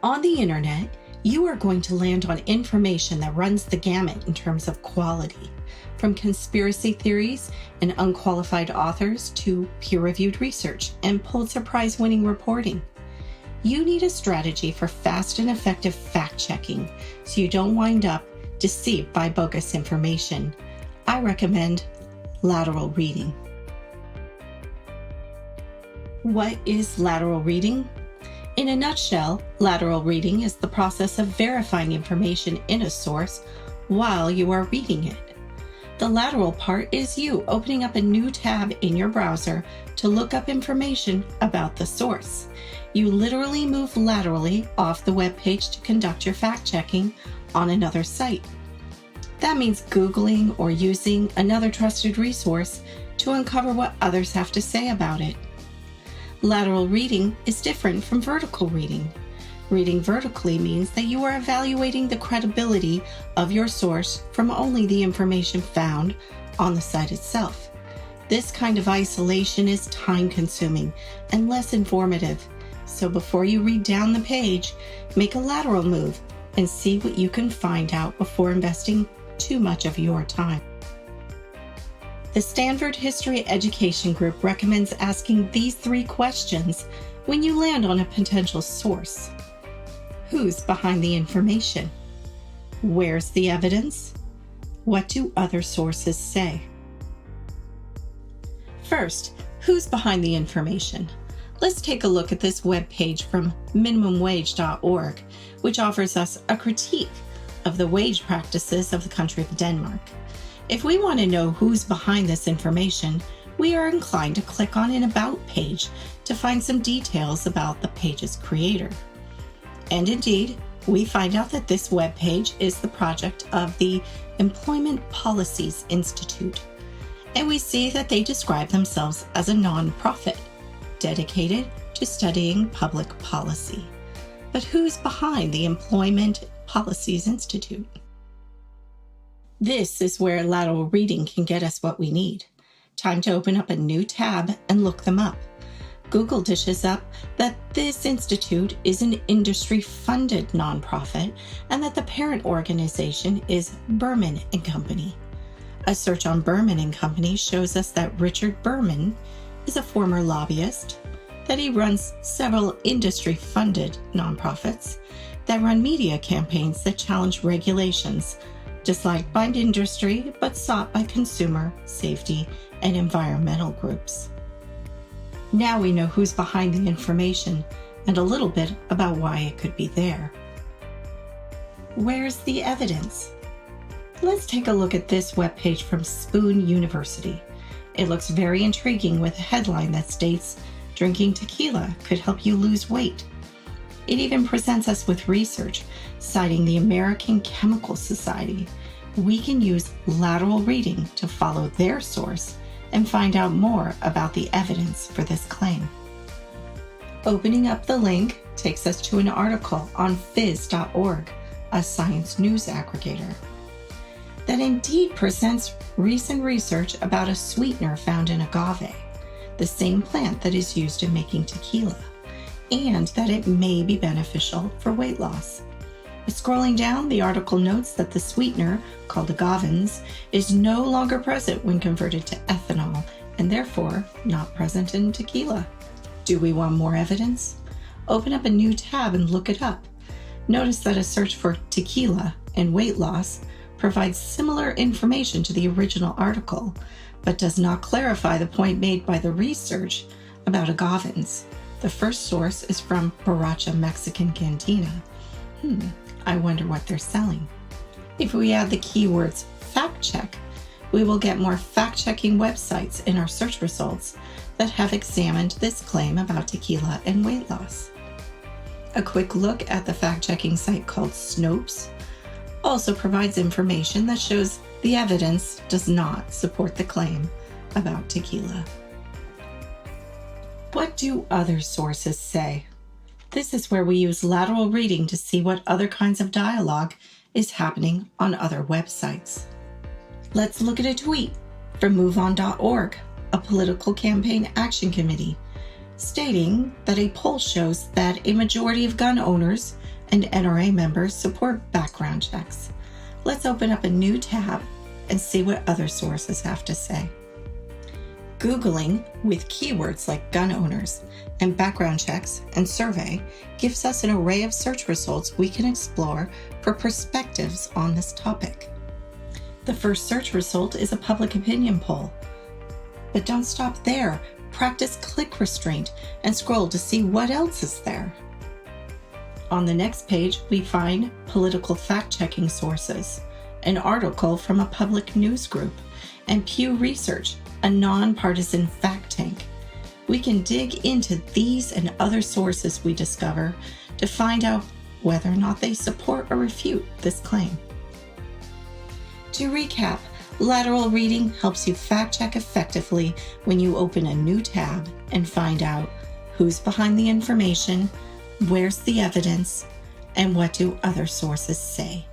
On the internet, you are going to land on information that runs the gamut in terms of quality, from conspiracy theories and unqualified authors to peer-reviewed research and Pulitzer Prize-winning reporting. You need a strategy for fast and effective fact-checking so you don't wind up deceived by bogus information. I recommend lateral reading. What is lateral reading? In a nutshell, lateral reading is the process of verifying information in a source while you are reading it. The lateral part is you opening up a new tab in your browser to look up information about the source. You literally move laterally off the web page to conduct your fact-checking on another site. That means Googling or using another trusted resource to uncover what others have to say about it. Lateral reading is different from vertical reading. Reading vertically means that you are evaluating the credibility of your source from only the information found on the site itself. This kind of isolation is time-consuming and less informative, so before you read down the page, make a lateral move and see what you can find out before investing too much of your time. The Stanford History Education Group recommends asking these 3 questions when you land on a potential source. Who's behind the information? Where's the evidence? What do other sources say? First, who's behind the information? Let's take a look at this web page from minimumwage.org, which offers us a critique of the wage practices of the country of Denmark. If we want to know who's behind this information, we are inclined to click on an About page to find some details about the page's creator. And indeed, we find out that this web page is the project of the Employment Policies Institute, and we see that they describe themselves as a nonprofit dedicated to studying public policy. But who's behind the Employment Policies Institute? This is where lateral reading can get us what we need. Time to open up a new tab and look them up. Google dishes up that this institute is an industry-funded nonprofit and that the parent organization is Berman and Company. A search on Berman and Company shows us that Richard Berman is a former lobbyist, that he runs several industry-funded nonprofits that run media campaigns that challenge regulations disliked by industry but sought by consumer, safety, and environmental groups. Now we know who's behind the information and a little bit about why it could be there. Where's the evidence? Let's take a look at this webpage from Spoon University. It looks very intriguing with a headline that states, "Drinking tequila could help you lose weight." It even presents us with research citing the American Chemical Society. We can use lateral reading to follow their source and find out more about the evidence for this claim. Opening up the link takes us to an article on phys.org, a science news aggregator, that indeed presents recent research about a sweetener found in agave, the same plant that is used in making tequila, and that it may be beneficial for weight loss. Scrolling down, the article notes that the sweetener, called agavins, is no longer present when converted to ethanol, and therefore not present in tequila. Do we want more evidence? Open up a new tab and look it up. Notice that a search for tequila and weight loss provides similar information to the original article, but does not clarify the point made by the research about agavins. The first source is from Borracha Mexican Cantina. I wonder what they're selling. If we add the keywords fact check, we will get more fact-checking websites in our search results that have examined this claim about tequila and weight loss. A quick look at the fact-checking site called Snopes also provides information that shows the evidence does not support the claim about tequila. What do other sources say? This is where we use lateral reading to see what other kinds of dialogue is happening on other websites. Let's look at a tweet from MoveOn.org, a political campaign action committee, stating that a poll shows that a majority of gun owners and NRA members support background checks. Let's open up a new tab and see what other sources have to say. Googling with keywords like gun owners and background checks and survey gives us an array of search results we can explore for perspectives on this topic. The first search result is a public opinion poll. But don't stop there. Practice click restraint and scroll to see what else is there. On the next page, we find political fact-checking sources, an article from a public news group, and Pew Research, a nonpartisan fact tank. We can dig into these and other sources we discover to find out whether or not they support or refute this claim. To recap, lateral reading helps you fact-check effectively when you open a new tab and find out who's behind the information, where's the evidence, and what do other sources say.